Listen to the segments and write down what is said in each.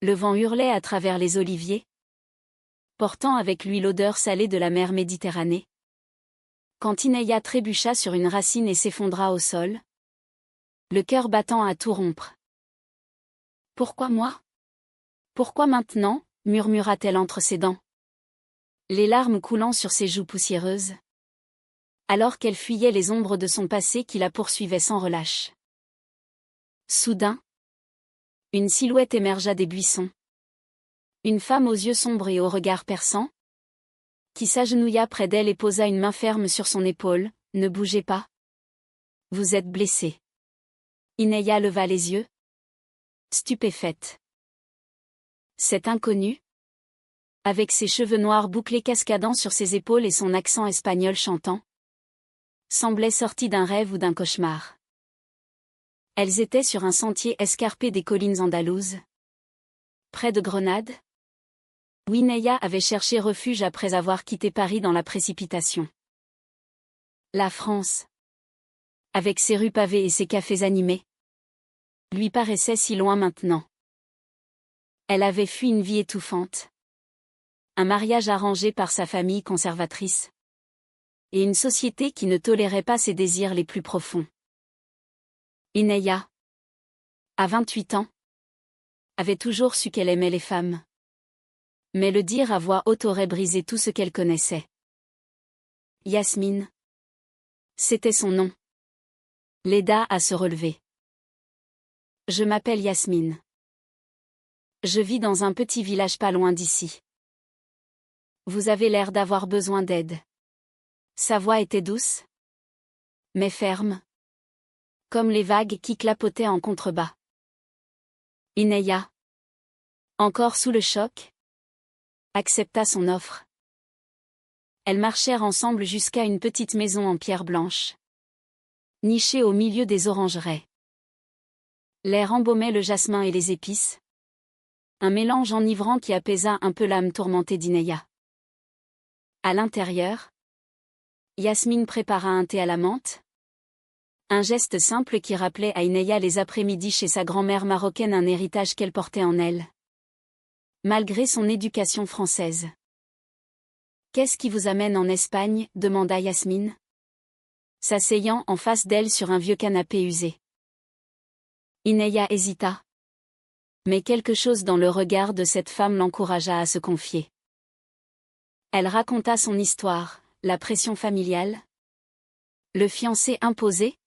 Le vent hurlait à travers les oliviers, portant avec lui l'odeur salée de la mer Méditerranée. Quand Ineia trébucha sur une racine et s'effondra au sol, le cœur battant à tout rompre. « Pourquoi moi ? Pourquoi maintenant ?» murmura-t-elle entre ses dents, les larmes coulant sur ses joues poussiéreuses, alors qu'elle fuyait les ombres de son passé qui la poursuivaient sans relâche. Soudain, une silhouette émergea des buissons. Une femme aux yeux sombres et au regard perçant, qui s'agenouilla près d'elle et posa une main ferme sur son épaule. « Ne bougez pas. Vous êtes blessée. » Ineia leva les yeux, stupéfaite. Cet inconnu, avec ses cheveux noirs bouclés cascadant sur ses épaules et son accent espagnol chantant, semblait sorti d'un rêve ou d'un cauchemar. Elles étaient sur un sentier escarpé des collines andalouses, près de Grenade, où Ineia avait cherché refuge après avoir quitté Paris dans la précipitation. La France, avec ses rues pavées et ses cafés animés, lui paraissait si loin maintenant. Elle avait fui une vie étouffante, un mariage arrangé par sa famille conservatrice, et une société qui ne tolérait pas ses désirs les plus profonds. Ineia, à 28 ans, avait toujours su qu'elle aimait les femmes. Mais le dire à voix haute aurait brisé tout ce qu'elle connaissait. Yasmine, c'était son nom. L'aida à se relever. « Je m'appelle Yasmine. Je vis dans un petit village pas loin d'ici. Vous avez l'air d'avoir besoin d'aide. » Sa voix était douce, mais ferme, comme les vagues qui clapotaient en contrebas. Ineia, encore sous le choc, accepta son offre. Elles marchèrent ensemble jusqu'à une petite maison en pierre blanche, nichée au milieu des orangeraies. L'air embaumait le jasmin et les épices, un mélange enivrant qui apaisa un peu l'âme tourmentée d'Ineia. À l'intérieur, Yasmine prépara un thé à la menthe, un geste simple qui rappelait à Ineia les après-midi chez sa grand-mère marocaine, un héritage qu'elle portait en elle, malgré son éducation française. « Qu'est-ce qui vous amène en Espagne ?» demanda Yasmine, s'asseyant en face d'elle sur un vieux canapé usé. Ineia hésita. Mais quelque chose dans le regard de cette femme l'encouragea à se confier. Elle raconta son histoire, la pression familiale, le fiancé imposé,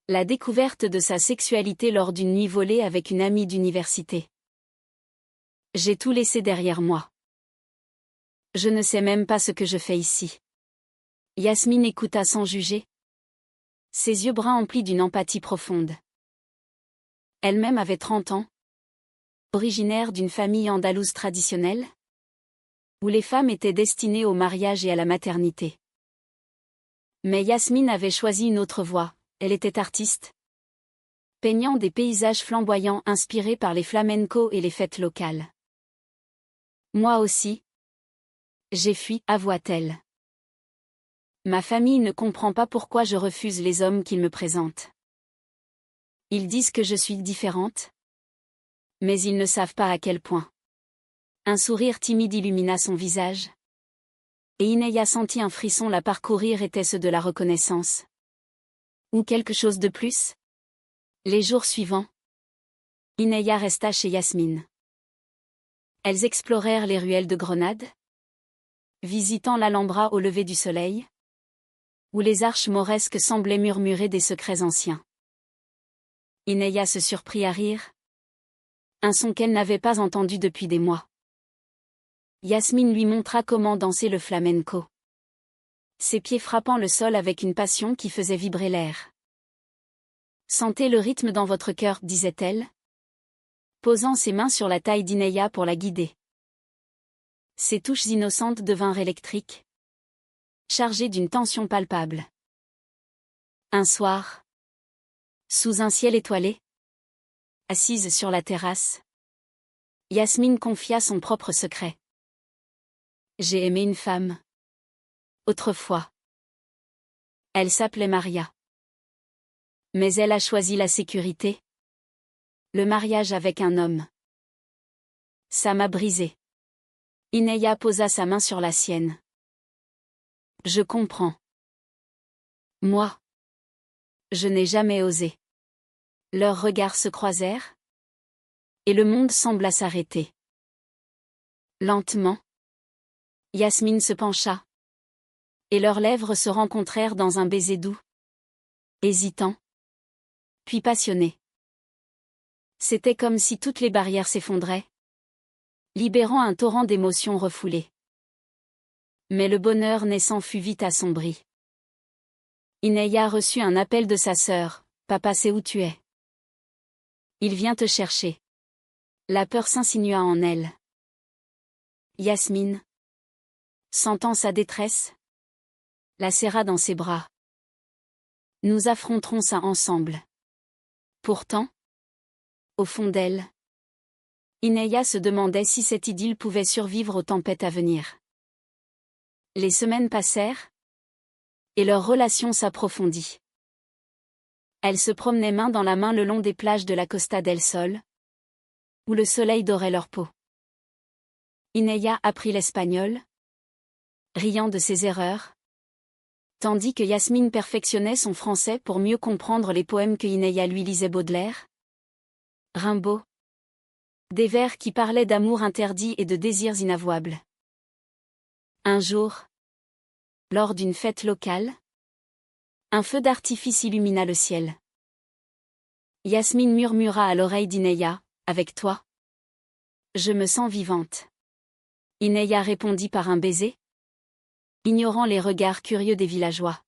la découverte de sa sexualité lors d'une nuit volée avec une amie d'université. « J'ai tout laissé derrière moi. Je ne sais même pas ce que je fais ici. » Yasmine écouta sans juger, ses yeux bruns emplis d'une empathie profonde. Elle-même avait 30 ans, originaire d'une famille andalouse traditionnelle, où les femmes étaient destinées au mariage et à la maternité. Mais Yasmine avait choisi une autre voie, elle était artiste, peignant des paysages flamboyants inspirés par les flamencos et les fêtes locales. « Moi aussi. J'ai fui, avoua-t-elle. Ma famille ne comprend pas pourquoi je refuse les hommes qu'ils me présentent. Ils disent que je suis différente, mais ils ne savent pas à quel point. » Un sourire timide illumina son visage, et Ineia sentit un frisson la parcourir. Était-ce de la reconnaissance? Ou quelque chose de plus? Les jours suivants, Ineia resta chez Yasmine. Elles explorèrent les ruelles de Grenade, visitant l'Alhambra au lever du soleil, où les arches mauresques semblaient murmurer des secrets anciens. Ineia se surprit à rire, un son qu'elle n'avait pas entendu depuis des mois. Yasmine lui montra comment danser le flamenco, ses pieds frappant le sol avec une passion qui faisait vibrer l'air. « Sentez le rythme dans votre cœur, » disait-elle, posant ses mains sur la taille d'Ineia pour la guider. Ses touches innocentes devinrent électriques, chargées d'une tension palpable. Un soir, sous un ciel étoilé, assise sur la terrasse, Yasmine confia son propre secret. « J'ai aimé une femme. Autrefois. Elle s'appelait Maria. Mais elle a choisi la sécurité. Le mariage avec un homme. Ça m'a brisé. Ineya posa sa main sur la sienne. Je comprends. Moi. Je n'ai jamais osé. Leurs regards se croisèrent. Et le monde sembla s'arrêter. Lentement. Yasmine se pencha. Et leurs lèvres se rencontrèrent dans un baiser doux. Hésitant. Puis passionné. C'était comme si toutes les barrières s'effondraient, libérant un torrent d'émotions refoulées. Mais le bonheur naissant fut vite assombri. Ineya reçut un appel de sa sœur. « Papa sait où tu es. Il vient te chercher. » La peur s'insinua en elle. Yasmine, sentant sa détresse, la serra dans ses bras. « Nous affronterons ça ensemble. » Pourtant, au fond d'elle, Ineya se demandait si cette idylle pouvait survivre aux tempêtes à venir. Les semaines passèrent, et leur relation s'approfondit. Elles se promenaient main dans la main le long des plages de la Costa del Sol, où le soleil dorait leur peau. Ineya apprit l'espagnol, riant de ses erreurs, tandis que Yasmine perfectionnait son français pour mieux comprendre les poèmes que Ineya lui lisait. Baudelaire, Rimbaud. Des vers qui parlaient d'amour interdit et de désirs inavouables. Un jour, lors d'une fête locale, un feu d'artifice illumina le ciel. Yasmine murmura à l'oreille d'Ineya, « Avec toi, je me sens vivante. » Ineya répondit par un baiser, ignorant les regards curieux des villageois.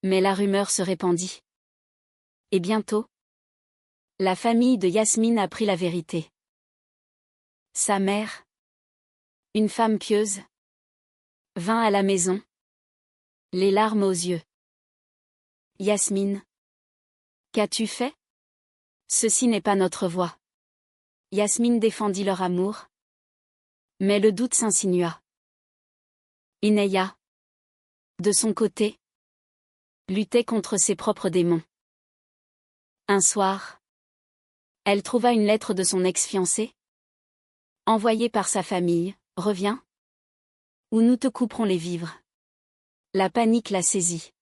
Mais la rumeur se répandit. Et bientôt, la famille de Yasmine apprit la vérité. Sa mère, une femme pieuse, vint à la maison, les larmes aux yeux. « Yasmine, qu'as-tu fait? Ceci n'est pas notre voie. » Yasmine défendit leur amour. Mais le doute s'insinua. Ineya, de son côté, luttait contre ses propres démons. Un soir, elle trouva une lettre de son ex-fiancé, envoyée par sa famille. « Reviens, ou nous te couperons les vivres. » La panique la saisit.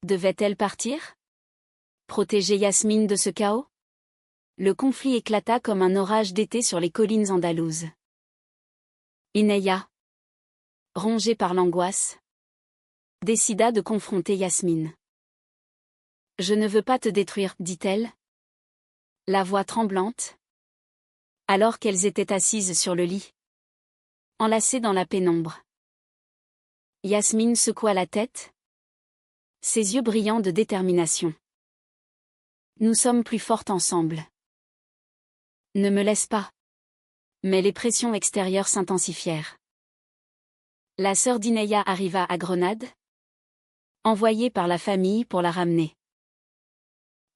Devait-elle partir? Protéger Yasmine de ce chaos? Le conflit éclata comme un orage d'été sur les collines andalouses. Ineya, rongée par l'angoisse, décida de confronter Yasmine. « Je ne veux pas te détruire, » dit-elle, la voix tremblante, alors qu'elles étaient assises sur le lit, enlacées dans la pénombre. Yasmine secoua la tête, ses yeux brillants de détermination. « Nous sommes plus fortes ensemble. Ne me laisse pas. » Mais les pressions extérieures s'intensifièrent. La sœur d'Ineya arriva à Grenade, envoyée par la famille pour la ramener.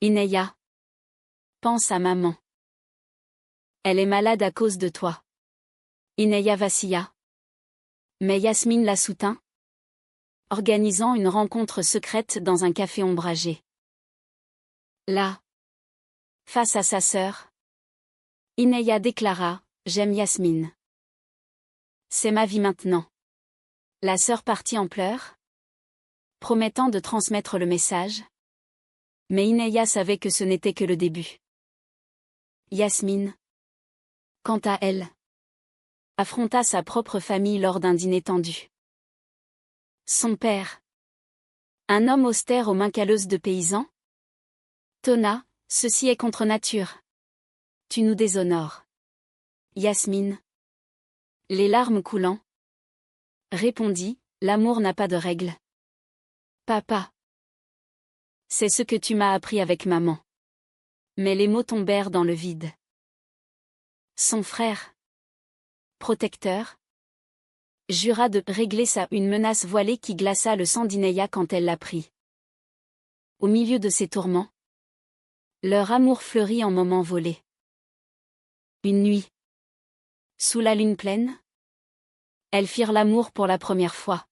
Ineya, pense à maman. Elle est malade à cause de toi. Ineya vacilla. Mais Yasmine la soutint, organisant une rencontre secrète dans un café ombragé. Là, face à sa sœur, Ineya déclara, « J'aime Yasmine. C'est ma vie maintenant. » La sœur partit en pleurs, promettant de transmettre le message. Mais Ineya savait que ce n'était que le début. Yasmine, quant à elle, affronta sa propre famille lors d'un dîner tendu. Son père, un homme austère aux mains calleuses de paysan, tonna, « Ceci est contre nature. Tu nous déshonores. » Yasmine, les larmes coulant, répondit, « L'amour n'a pas de règles. Papa. C'est ce que tu m'as appris avec maman. » Mais les mots tombèrent dans le vide. Son frère, protecteur, jura de régler ça, une menace voilée qui glaça le sang d'Ineya quand elle l'apprit. Au milieu de ces tourments, leur amour fleurit en moments volés. Une nuit, sous la lune pleine, elles firent l'amour pour la première fois,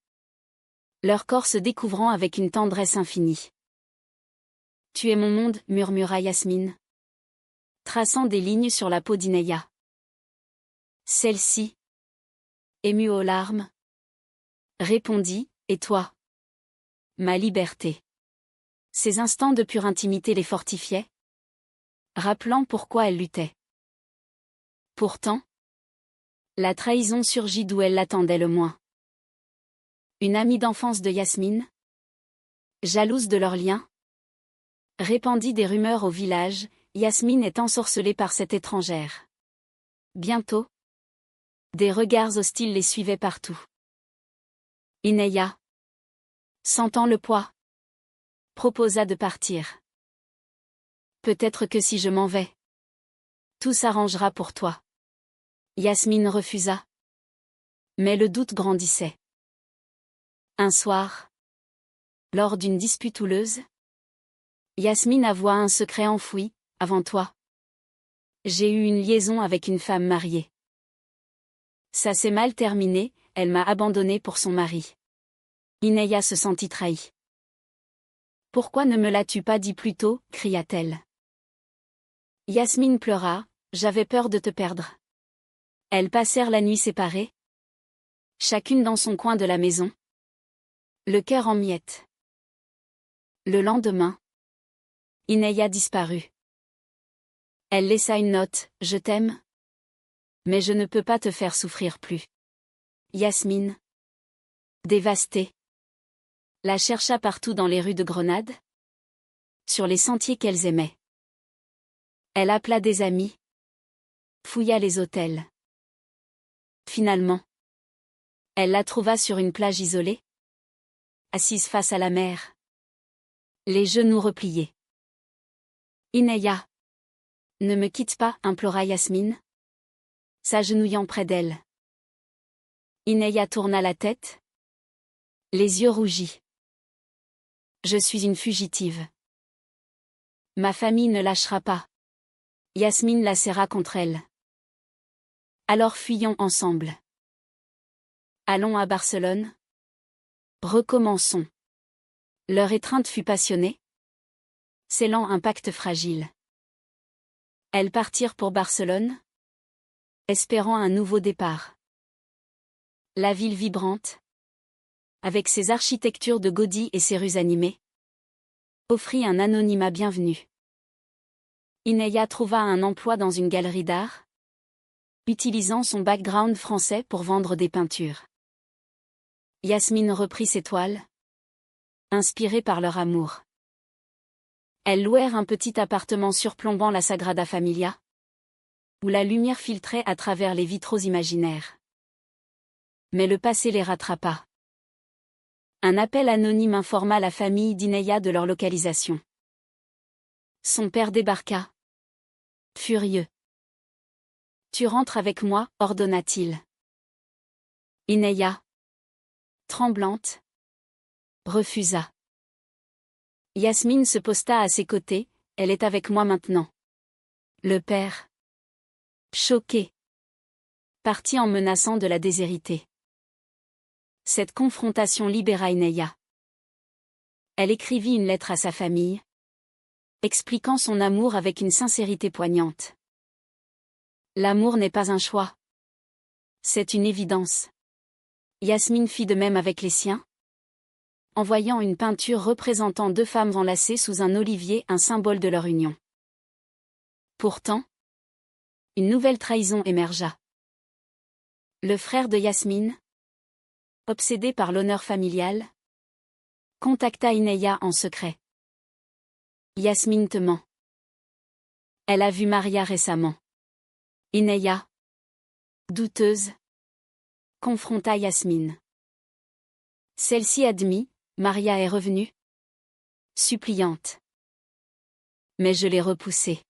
leur corps se découvrant avec une tendresse infinie. « Tu es mon monde » murmura Yasmine, traçant des lignes sur la peau d'Ineya. Celle-ci, émue aux larmes, répondit, « Et toi ?» Ma liberté. Ces instants de pure intimité les fortifiaient, rappelant pourquoi elle luttait. Pourtant, la trahison surgit d'où elle l'attendait le moins. Une amie d'enfance de Yasmine, jalouse de leur lien, répandit des rumeurs au village, Yasmine est ensorcelée par cette étrangère. Bientôt, des regards hostiles les suivaient partout. Ineya, sentant le poids, proposa de partir. Peut-être que si je m'en vais, tout s'arrangera pour toi. Yasmine refusa. Mais le doute grandissait. Un soir, lors d'une dispute houleuse, Yasmine avoua un secret enfoui, « Avant toi, j'ai eu une liaison avec une femme mariée. Ça s'est mal terminé, elle m'a abandonnée pour son mari. » Ineya se sentit trahie. « Pourquoi ne me l'as-tu pas dit plus tôt ?» cria-t-elle. Yasmine pleura, « J'avais peur de te perdre. » Elles passèrent la nuit séparées, chacune dans son coin de la maison, le cœur en miettes. Le lendemain, Ineya disparut. Elle laissa une note, « Je t'aime, mais je ne peux pas te faire souffrir plus. » Yasmine, dévastée, la chercha partout dans les rues de Grenade, sur les sentiers qu'elles aimaient. Elle appela des amis, fouilla les hôtels. Finalement, elle la trouva sur une plage isolée, assise face à la mer, les genoux repliés. « Ineya, ne me quitte pas » implora Yasmine, s'agenouillant près d'elle. Ineya tourna la tête, les yeux rougis. « Je suis une fugitive. Ma famille ne lâchera pas. » Yasmine la serra contre elle. « Alors fuyons ensemble. Allons à Barcelone. Recommençons. » Leur étreinte fut passionnée, scellant un pacte fragile. Elles partirent pour Barcelone, espérant un nouveau départ. La ville vibrante, avec ses architectures de Gaudí et ses rues animées, offrit un anonymat bienvenu. Ineya trouva un emploi dans une galerie d'art, utilisant son background français pour vendre des peintures. Yasmine reprit ses toiles, inspirée par leur amour. Elles louèrent un petit appartement surplombant la Sagrada Familia, où la lumière filtrait à travers les vitraux imaginaires. Mais le passé les rattrapa. Un appel anonyme informa la famille d'Ineya de leur localisation. Son père débarqua, furieux. « Tu rentres avec moi » ordonna-t-il. Ineya, tremblante, refusa. Yasmine se posta à ses côtés, « Elle est avec moi maintenant. » Le père, choqué, partit en menaçant de la déshériter. Cette confrontation libéra Ineya. Elle écrivit une lettre à sa famille, expliquant son amour avec une sincérité poignante. L'amour n'est pas un choix. C'est une évidence. Yasmine fit de même avec les siens, envoyant une peinture représentant deux femmes enlacées sous un olivier, un symbole de leur union. Pourtant, une nouvelle trahison émergea. Le frère de Yasmine, obsédé par l'honneur familial, contacta Ineya en secret. Yasmine te ment. Elle a vu Maria récemment. Ineya, douteuse, confronta Yasmine. Celle-ci admit, Maria est revenue, suppliante. Mais je l'ai repoussée.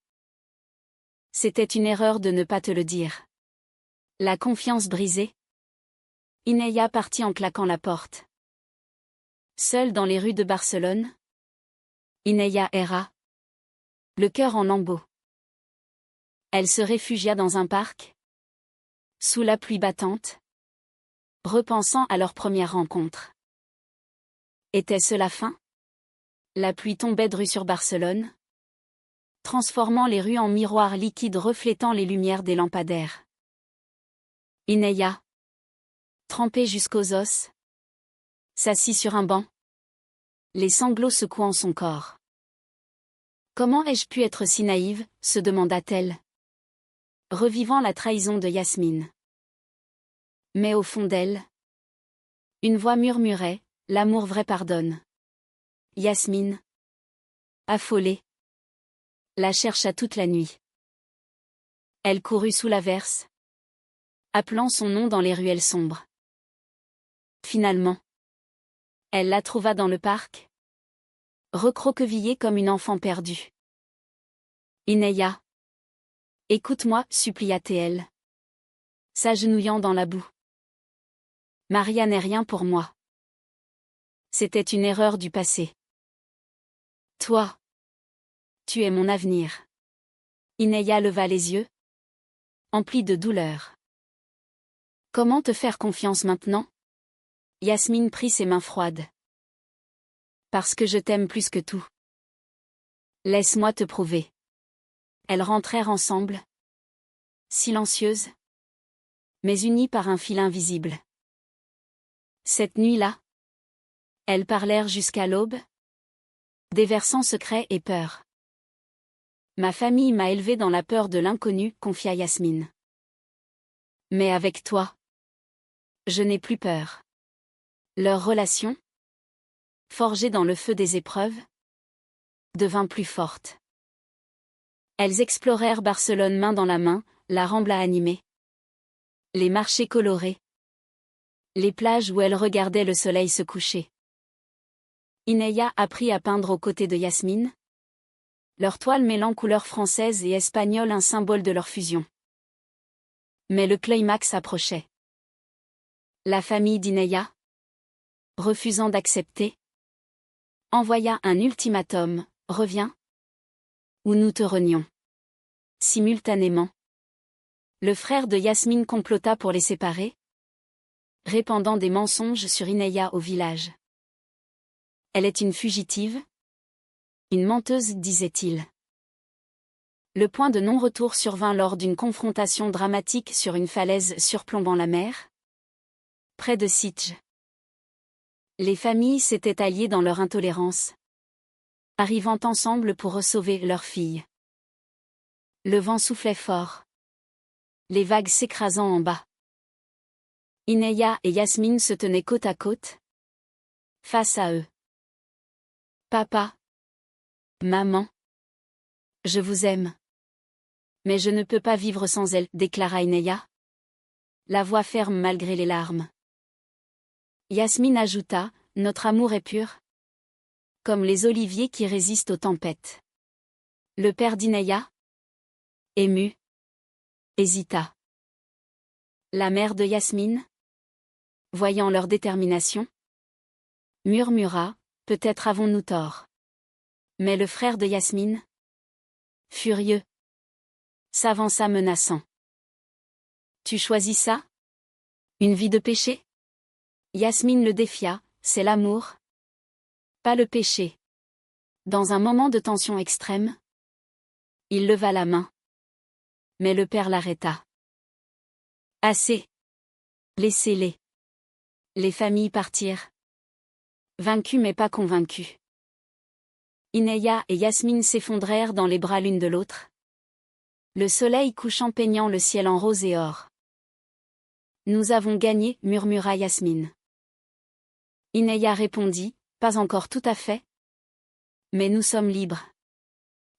C'était une erreur de ne pas te le dire. La confiance brisée, Ineya partit en claquant la porte. Seule dans les rues de Barcelone, Ineya erra, le cœur en lambeaux. Elle se réfugia dans un parc, sous la pluie battante, repensant à leur première rencontre. Était-ce la fin? La pluie tombait dru sur Barcelone, transformant les rues en miroirs liquides reflétant les lumières des lampadaires. Ineya, trempée jusqu'aux os, s'assit sur un banc, les sanglots secouant son corps. Comment ai-je pu être si naïve, se demanda-t-elle, revivant la trahison de Yasmine. Mais au fond d'elle, une voix murmurait, l'amour vrai pardonne. Yasmine, affolée, la chercha toute la nuit. Elle courut sous l'averse, appelant son nom dans les ruelles sombres. Finalement, elle la trouva dans le parc, recroquevillée comme une enfant perdue. Ineya, écoute-moi, supplia-t-elle, s'agenouillant dans la boue. Maria n'est rien pour moi. C'était une erreur du passé. Toi, tu es mon avenir. Ineya leva les yeux, emplis de douleur. Comment te faire confiance maintenant? Yasmine prit ses mains froides. Parce que je t'aime plus que tout. Laisse-moi te prouver. Elles rentrèrent ensemble, silencieuses, mais unies par un fil invisible. Cette nuit-là, elles parlèrent jusqu'à l'aube, déversant secrets et peurs. Ma famille m'a élevée dans la peur de l'inconnu, confia Yasmine. Mais avec toi, je n'ai plus peur. Leur relation, forgée dans le feu des épreuves, devint plus forte. Elles explorèrent Barcelone main dans la main, la Rambla animée, les marchés colorés, les plages où elles regardaient le soleil se coucher. Ineya apprit à peindre aux côtés de Yasmine, leur toile mêlant couleurs françaises et espagnoles, un symbole de leur fusion. Mais le climax approchait. La famille d'Ineya, refusant d'accepter, envoya un ultimatum, reviens, ou nous te renions. Simultanément, le frère de Yasmine complota pour les séparer, répandant des mensonges sur Ineya au village. Elle est une fugitive, une menteuse, disait-il. Le point de non-retour survint lors d'une confrontation dramatique sur une falaise surplombant la mer, près de Sitges. Les familles s'étaient alliées dans leur intolérance, arrivant ensemble pour sauver leur fille. Le vent soufflait fort, les vagues s'écrasant en bas. Ineya et Yasmine se tenaient côte à côte, face à eux. Papa, maman, je vous aime. Mais je ne peux pas vivre sans elle, déclara Ineya, la voix ferme malgré les larmes. Yasmine ajouta, notre amour est pur, comme les oliviers qui résistent aux tempêtes. Le père d'Ineya, ému, hésita. La mère de Yasmine, voyant leur détermination, murmura, peut-être avons-nous tort. Mais le frère de Yasmine, furieux, s'avança menaçant. Tu choisis ça? Une vie de péché? Yasmine le défia, c'est l'amour, pas le péché. Dans un moment de tension extrême, il leva la main. Mais le père l'arrêta. Assez. Laissez-les. Les familles partirent. Vaincues mais pas convaincues. Ineya et Yasmine s'effondrèrent dans les bras l'une de l'autre. Le soleil couchant peignant le ciel en rose et or. Nous avons gagné, murmura Yasmine. Ineya répondit, pas encore tout à fait. Mais nous sommes libres.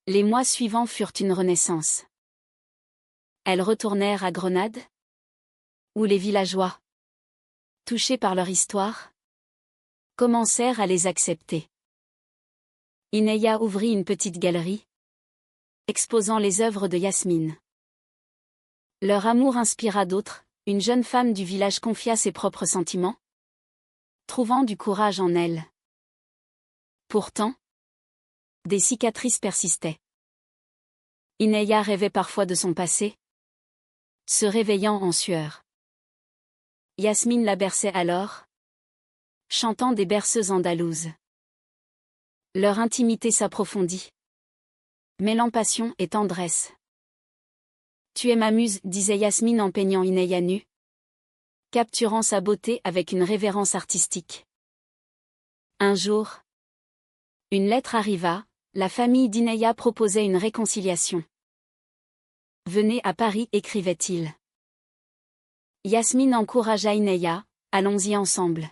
Les mois suivants furent une renaissance. Elles retournèrent à Grenade, où les villageois, touchés par leur histoire, commencèrent à les accepter. Ineya ouvrit une petite galerie, exposant les œuvres de Yasmine. Leur amour inspira d'autres, une jeune femme du village confia ses propres sentiments, trouvant du courage en elle. Pourtant, des cicatrices persistaient. Ineya rêvait parfois de son passé, se réveillant en sueur. Yasmine la berçait alors, chantant des berceuses andalouses. Leur intimité s'approfondit, mêlant passion et tendresse. Tu es ma muse, disait Yasmine en peignant Ineya nue, capturant sa beauté avec une révérence artistique. Un jour, une lettre arriva, la famille d'Inaya proposait une réconciliation. « Venez à Paris » écrivait-il. Yasmine encouragea Inaya, « Allons-y ensemble. »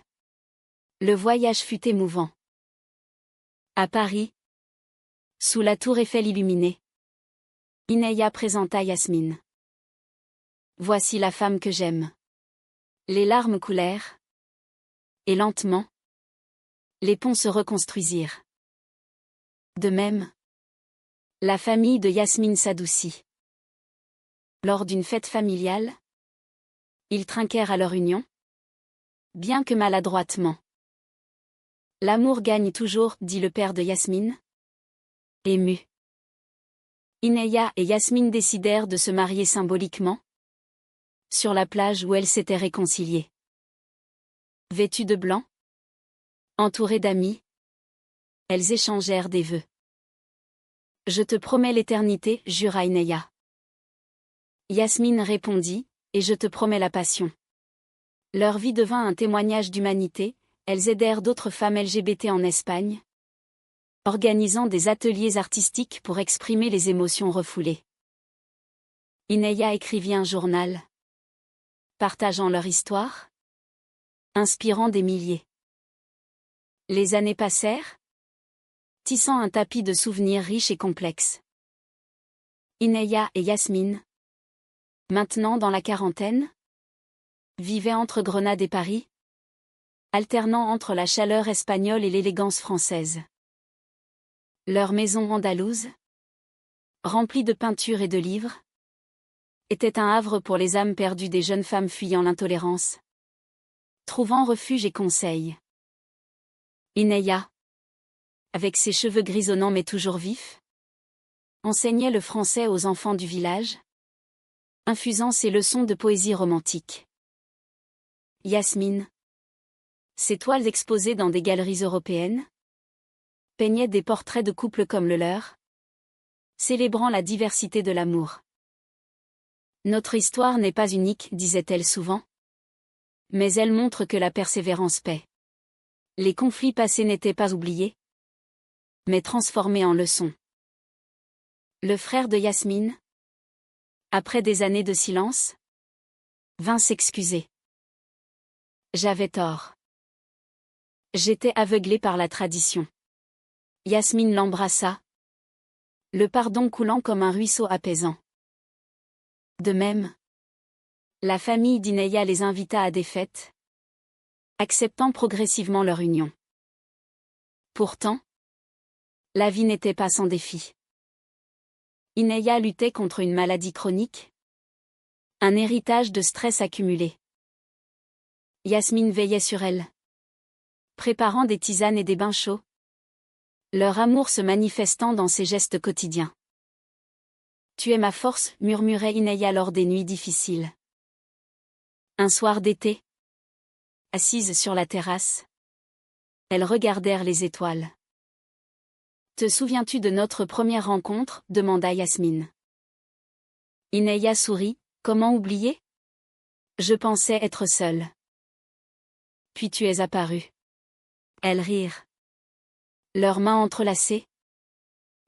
Le voyage fut émouvant. À Paris, sous la tour Eiffel illuminée, Inaya présenta Yasmine. « Voici la femme que j'aime. » Les larmes coulèrent. Et lentement, les ponts se reconstruisirent. De même, la famille de Yasmine s'adoucit. Lors d'une fête familiale, ils trinquèrent à leur union, bien que maladroitement. L'amour gagne toujours, dit le père de Yasmine. Ému. Inaya et Yasmine décidèrent de se marier symboliquement, sur la plage où elles s'étaient réconciliées. Vêtues de blanc, entourées d'amis, elles échangèrent des vœux. « Je te promets l'éternité, jura Inaya. Yasmine répondit, « Et je te promets la passion. » Leur vie devint un témoignage d'humanité, elles aidèrent d'autres femmes LGBT en Espagne, organisant des ateliers artistiques pour exprimer les émotions refoulées. Inaya écrivit un journal, partageant leur histoire, inspirant des milliers. Les années passèrent, tissant un tapis de souvenirs riches et complexes. Inaya et Yasmine, maintenant dans la quarantaine, vivaient entre Grenade et Paris, alternant entre la chaleur espagnole et l'élégance française. Leur maison andalouse, remplie de peintures et de livres, était un havre pour les âmes perdues des jeunes femmes fuyant l'intolérance, trouvant refuge et conseil. Inaya, avec ses cheveux grisonnants mais toujours vifs, enseignait le français aux enfants du village, infusant ses leçons de poésie romantique. Yasmine, ses toiles exposées dans des galeries européennes, peignaient des portraits de couples comme le leur, célébrant la diversité de l'amour. Notre histoire n'est pas unique, disait-elle souvent, mais elle montre que la persévérance paie. Les conflits passés n'étaient pas oubliés, mais transformés en leçons. Le frère de Yasmine, après des années de silence, vint s'excuser. J'avais tort. J'étais aveuglé par la tradition. Yasmine l'embrassa, le pardon coulant comme un ruisseau apaisant. De même, la famille d'Inaya les invita à des fêtes, acceptant progressivement leur union. Pourtant, la vie n'était pas sans défi. Inaya luttait contre une maladie chronique, un héritage de stress accumulé. Yasmine veillait sur elle, préparant des tisanes et des bains chauds, leur amour se manifestant dans ses gestes quotidiens. « Tu es ma force » murmurait Inaya lors des nuits difficiles. Un soir d'été, assises sur la terrasse, elles regardèrent les étoiles. « Te souviens-tu de notre première rencontre » demanda Yasmine. Inaya sourit, « Comment oublier ? Je pensais être seule. Puis tu es apparue. » Elles rirent. Leurs mains entrelacées,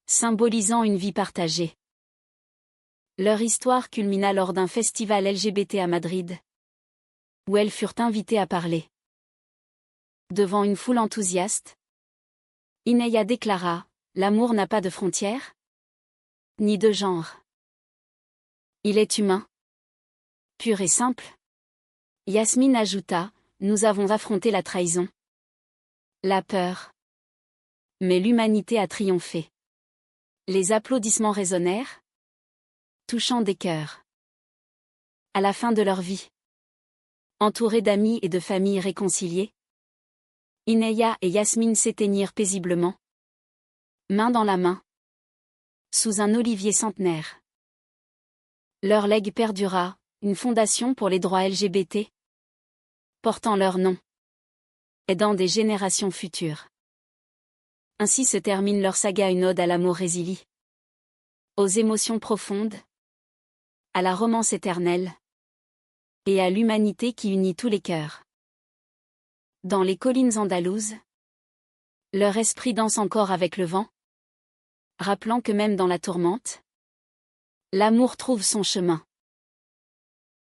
symbolisant une vie partagée. Leur histoire culmina lors d'un festival LGBT à Madrid, où elles furent invitées à parler. Devant une foule enthousiaste, Inaya déclara, « L'amour n'a pas de frontières, ni de genre. Il est humain, pur et simple. » Yasmine ajouta, « Nous avons affronté la trahison, la peur. Mais l'humanité a triomphé. » Les applaudissements résonnèrent, touchant des cœurs. À la fin de leur vie, entourées d'amis et de familles réconciliées, Inaya et Yasmine s'éteignirent paisiblement, main dans la main, sous un olivier centenaire. Leur legs perdura, une fondation pour les droits LGBT, portant leur nom, aidant des générations futures. Ainsi se termine leur saga, une ode à l'amour résili, aux émotions profondes, à la romance éternelle, et à l'humanité qui unit tous les cœurs. Dans les collines andalouses, leur esprit danse encore avec le vent, rappelant que même dans la tourmente, l'amour trouve son chemin.